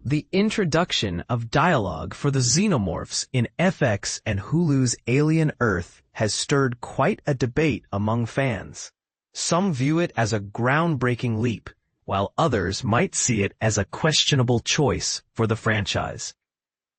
The introduction of dialogue for the Xenomorphs in FX and Hulu's Alien Earth has stirred quite a debate among fans. Some view it as a groundbreaking leap, while others might see it as a questionable choice for the franchise.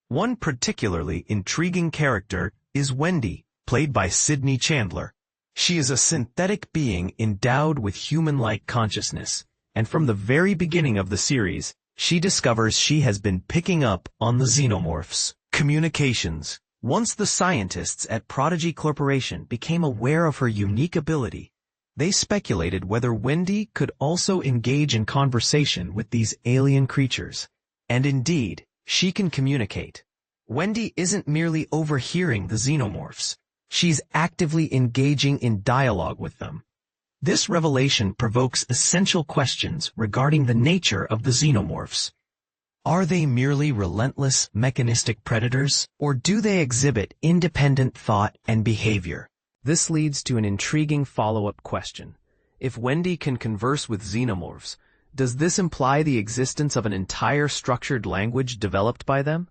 One particularly intriguing character is Wendy, played by Sydney Chandler. She is a synthetic being endowed with human-like consciousness, and from the very beginning of the series, she discovers she has been picking up on the Xenomorphs' communications. Once the scientists at Prodigy Corporation became aware of her unique ability, they speculated whether Wendy could also engage in conversation with these alien creatures. And indeed, she can communicate. Wendy isn't merely overhearing the Xenomorphs. She's actively engaging in dialogue with them. This revelation provokes essential questions regarding the nature of the Xenomorphs. Are they merely relentless, mechanistic predators, or do they exhibit independent thought and behavior? This leads to an intriguing follow-up question. If Wendy can converse with Xenomorphs, does this imply the existence of an entire structured language developed by them?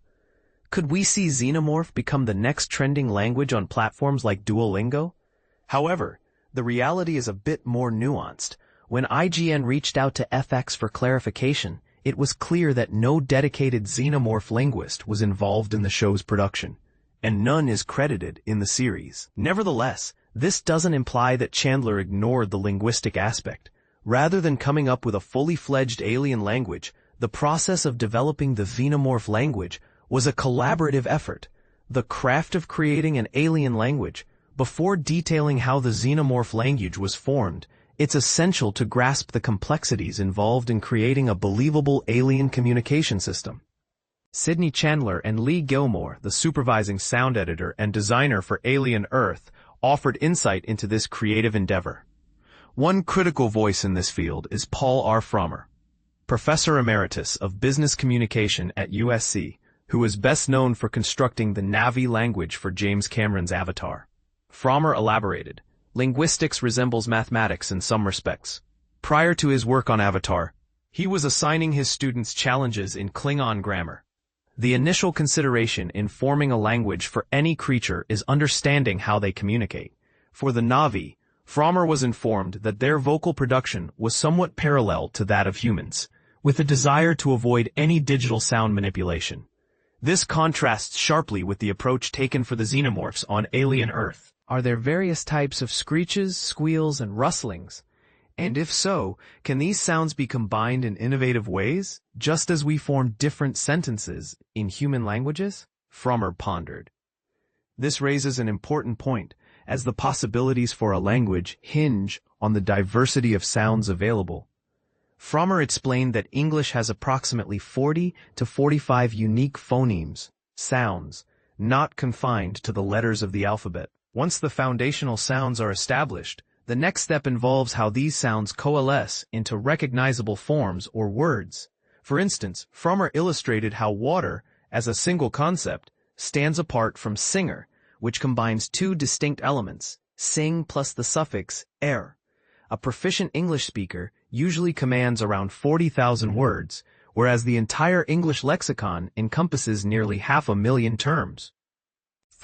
Could we see Xenomorph become the next trending language on platforms like Duolingo? However, the reality is a bit more nuanced. When IGN reached out to FX for clarification, it was clear that no dedicated Xenomorph linguist was involved in the show's production, and none is credited in the series. Nevertheless, this doesn't imply that Chandler ignored the linguistic aspect. Rather than coming up with a fully fledged alien language, the process of developing the Xenomorph language was a collaborative effort. The craft of creating an alien language. Before detailing how the Xenomorph language was formed, it's essential to grasp the complexities involved in creating a believable alien communication system. Sydney Chandler and Lee Gilmore, the supervising sound editor and designer for Alien Earth, offered insight into this creative endeavor. One critical voice in this field is Paul R. Frommer, Professor Emeritus of Business Communication at USC, who is best known for constructing the Na'vi language for James Cameron's Avatar. Frommer elaborated, linguistics resembles mathematics in some respects. Prior to his work on Avatar, he was assigning his students challenges in Klingon grammar. The initial consideration in forming a language for any creature is understanding how they communicate. For the Na'vi, Frommer was informed that their vocal production was somewhat parallel to that of humans, with a desire to avoid any digital sound manipulation. This contrasts sharply with the approach taken for the Xenomorphs on Alien Earth. Are there various types of screeches, squeals, and rustlings? And if so, can these sounds be combined in innovative ways, just as we form different sentences in human languages? Frommer pondered. This raises an important point, as the possibilities for a language hinge on the diversity of sounds available. Frommer explained that English has approximately 40 to 45 unique phonemes, sounds, not confined to the letters of the alphabet. Once the foundational sounds are established, the next step involves how these sounds coalesce into recognizable forms or words. For instance, Frommer illustrated how water, as a single concept, stands apart from singer, which combines two distinct elements, sing plus the suffix er. A proficient English speaker usually commands around 40,000 words, whereas the entire English lexicon encompasses nearly 500,000 terms.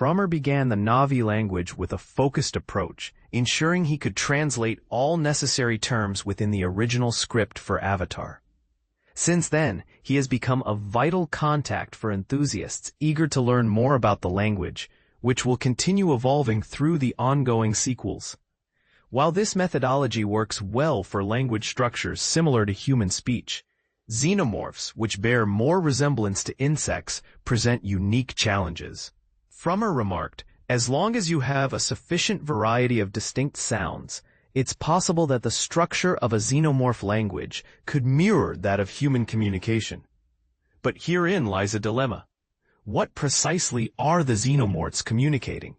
Frommer began the Na'vi language with a focused approach, ensuring he could translate all necessary terms within the original script for Avatar. Since then, he has become a vital contact for enthusiasts eager to learn more about the language, which will continue evolving through the ongoing sequels. While this methodology works well for language structures similar to human speech, Xenomorphs, which bear more resemblance to insects, present unique challenges. Frommer remarked, as long as you have a sufficient variety of distinct sounds, it's possible that the structure of a xenomorph language could mirror that of human communication. But herein lies a dilemma. What precisely are the xenomorphs communicating?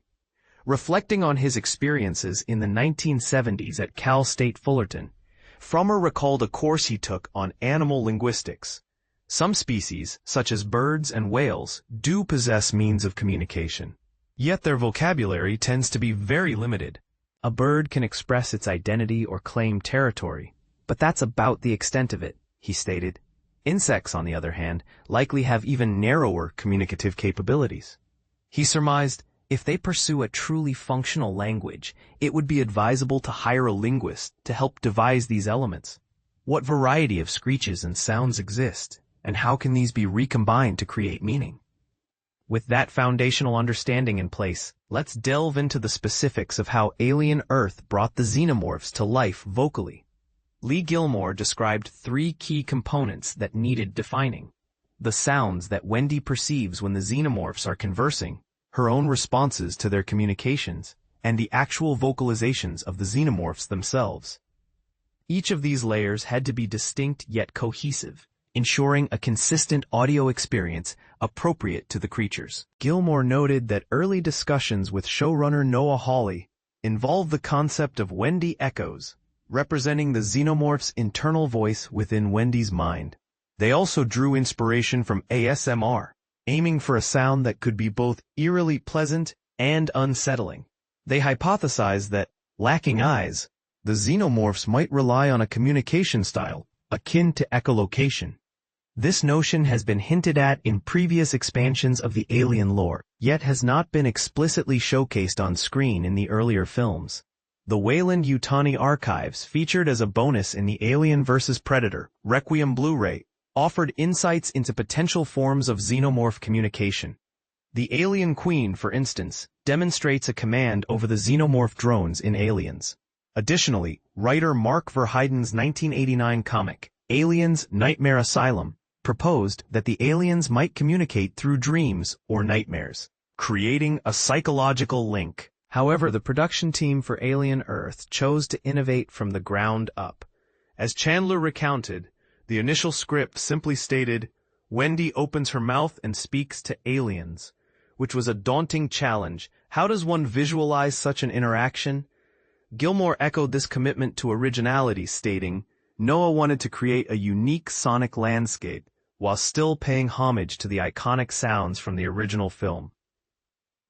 Reflecting on his experiences in the 1970s at Cal State Fullerton, Frommer recalled a course he took on animal linguistics. Some species, such as birds and whales, do possess means of communication. Yet their vocabulary tends to be very limited. A bird can express its identity or claim territory, but that's about the extent of it, he stated. Insects, on the other hand, likely have even narrower communicative capabilities. He surmised, if they pursue a truly functional language, it would be advisable to hire a linguist to help devise these elements. What variety of screeches and sounds exist, and how can these be recombined to create meaning? With that foundational understanding in place, let's delve into the specifics of how Alien Earth brought the Xenomorphs to life vocally. Lee Gilmore described 3 key components that needed defining: the sounds that Wendy perceives when the Xenomorphs are conversing, her own responses to their communications, and the actual vocalizations of the Xenomorphs themselves. Each of these layers had to be distinct yet cohesive, ensuring a consistent audio experience appropriate to the creatures. Gilmore noted that early discussions with showrunner Noah Hawley involved the concept of Wendy echoes, representing the Xenomorph's internal voice within Wendy's mind. They also drew inspiration from ASMR, aiming for a sound that could be both eerily pleasant and unsettling. They hypothesized that, lacking eyes, the Xenomorphs might rely on a communication style akin to echolocation. This notion has been hinted at in previous expansions of the Alien lore, yet has not been explicitly showcased on screen in the earlier films. The Weyland-Yutani archives, featured as a bonus in the Alien vs. Predator Requiem Blu-ray, offered insights into potential forms of xenomorph communication. The Alien Queen, for instance, demonstrates a command over the xenomorph drones in Aliens. Additionally, writer Mark Verheiden's 1989 comic, Aliens: Nightmare Asylum, proposed that the aliens might communicate through dreams or nightmares, creating a psychological link. However, the production team for Alien Earth chose to innovate from the ground up. As Chandler recounted, the initial script simply stated, "Wendy opens her mouth and speaks to aliens," which was a daunting challenge. How does one visualize such an interaction? Gilmore echoed this commitment to originality, stating, "Noah wanted to create a unique sonic landscape while still paying homage to the iconic sounds from the original film.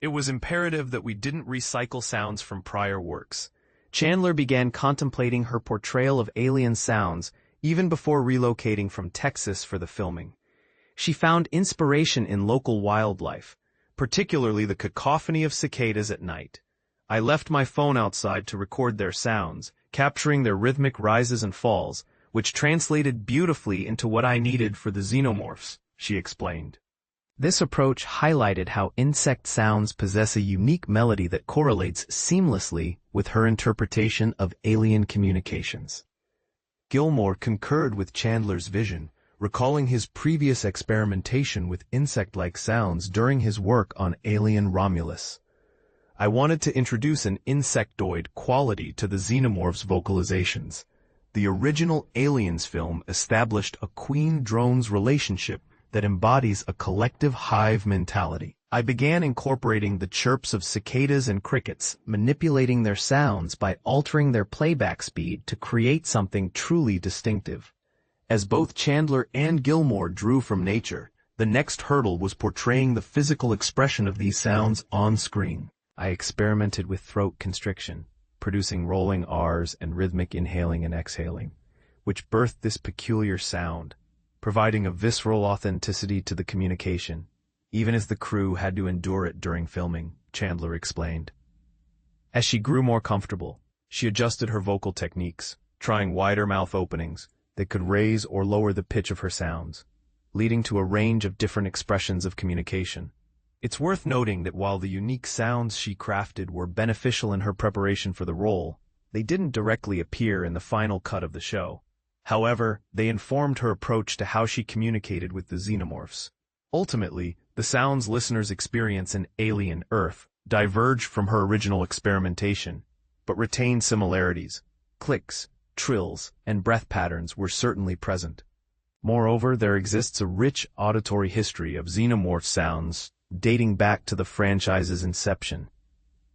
It was imperative that we didn't recycle sounds from prior works." Chandler began contemplating her portrayal of alien sounds even before relocating from Texas for the filming. She found inspiration in local wildlife, particularly the cacophony of cicadas at night. "I left my phone outside to record their sounds, capturing their rhythmic rises and falls, which translated beautifully into what I needed for the Xenomorphs," she explained. This approach highlighted how insect sounds possess a unique melody that correlates seamlessly with her interpretation of alien communications. Gilmore concurred with Chandler's vision, recalling his previous experimentation with insect-like sounds during his work on Alien Romulus. "I wanted to introduce an insectoid quality to the Xenomorph's vocalizations. The original Aliens film established a queen-drone's relationship that embodies a collective hive mentality. I began incorporating the chirps of cicadas and crickets, manipulating their sounds by altering their playback speed to create something truly distinctive." As both Chandler and Gilmore drew from nature, the next hurdle was portraying the physical expression of these sounds on screen. "I experimented with throat constriction, producing rolling R's and rhythmic inhaling and exhaling, which birthed this peculiar sound, providing a visceral authenticity to the communication, even as the crew had to endure it during filming," Chandler explained. As she grew more comfortable, she adjusted her vocal techniques, trying wider mouth openings that could raise or lower the pitch of her sounds, leading to a range of different expressions of communication. It's worth noting that while the unique sounds she crafted were beneficial in her preparation for the role, they didn't directly appear in the final cut of the show. However, they informed her approach to how she communicated with the Xenomorphs. Ultimately, the sounds listeners experience in Alien Earth diverge from her original experimentation, but retain similarities. Clicks, trills, and breath patterns were certainly present. Moreover, there exists a rich auditory history of xenomorph sounds dating back to the franchise's inception.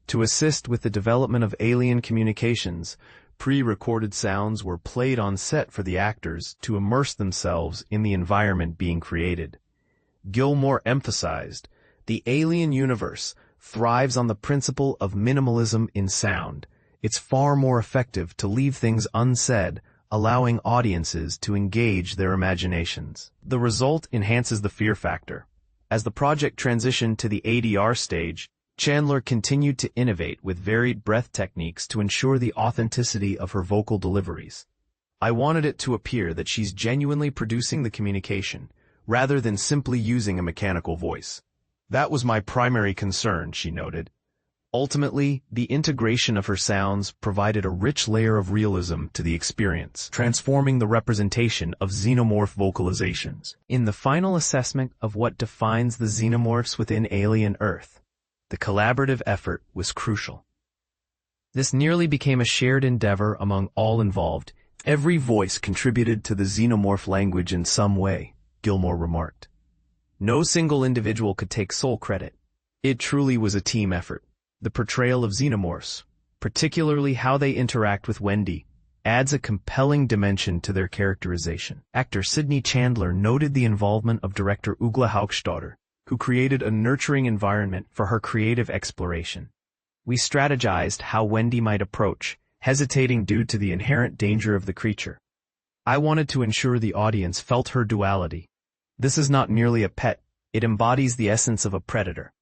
To assist with the development of alien communications, pre-recorded sounds were played on set for the actors to immerse themselves in the environment being created. Gilmore emphasized, "The alien universe thrives on the principle of minimalism in sound. It's far more effective to leave things unsaid, allowing audiences to engage their imaginations. The result enhances the fear factor. As the project transitioned to the ADR stage, Chandler continued to innovate with varied breath techniques to ensure the authenticity of her vocal deliveries. I wanted it to appear that she's genuinely producing the communication, rather than simply using a mechanical voice. That was my primary concern, she noted. Ultimately, the integration of her sounds provided a rich layer of realism to the experience, transforming the representation of xenomorph vocalizations. In the final assessment of what defines the xenomorphs within Alien Earth, the collaborative effort was crucial. This nearly became a shared endeavor among all involved. Every voice contributed to the xenomorph language in some way, Gilmore remarked. No single individual could take sole credit. It truly was a team effort. The portrayal of xenomorphs, particularly how they interact with Wendy, adds a compelling dimension to their characterization. Actor Sydney Chandler noted the involvement of director Ugla Haugstadter, who created a nurturing environment for her creative exploration. We strategized how Wendy might approach, hesitating due to the inherent danger of the creature. I wanted to ensure the audience felt her duality. This is not merely a pet, it embodies the essence of a predator.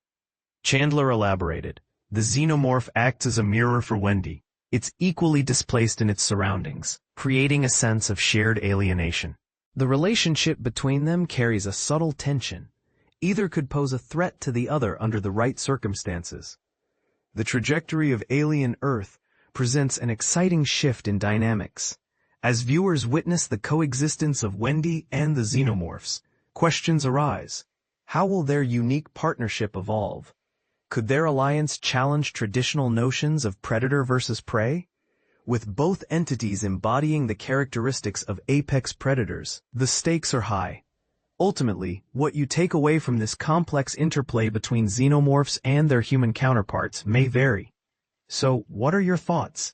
Chandler elaborated. The xenomorph acts as a mirror for Wendy. It's equally displaced in its surroundings, creating a sense of shared alienation. The relationship between them carries a subtle tension. Either could pose a threat to the other under the right circumstances. The trajectory of Alien Earth presents an exciting shift in dynamics. As viewers witness the coexistence of Wendy and the xenomorphs, questions arise. How will their unique partnership evolve? Could their alliance challenge traditional notions of predator versus prey? With both entities embodying the characteristics of apex predators, the stakes are high. Ultimately, what you take away from this complex interplay between xenomorphs and their human counterparts may vary. So, what are your thoughts?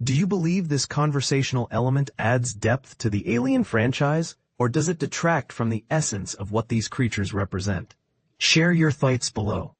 Do you believe this conversational element adds depth to the Alien franchise, or does it detract from the essence of what these creatures represent? Share your thoughts below.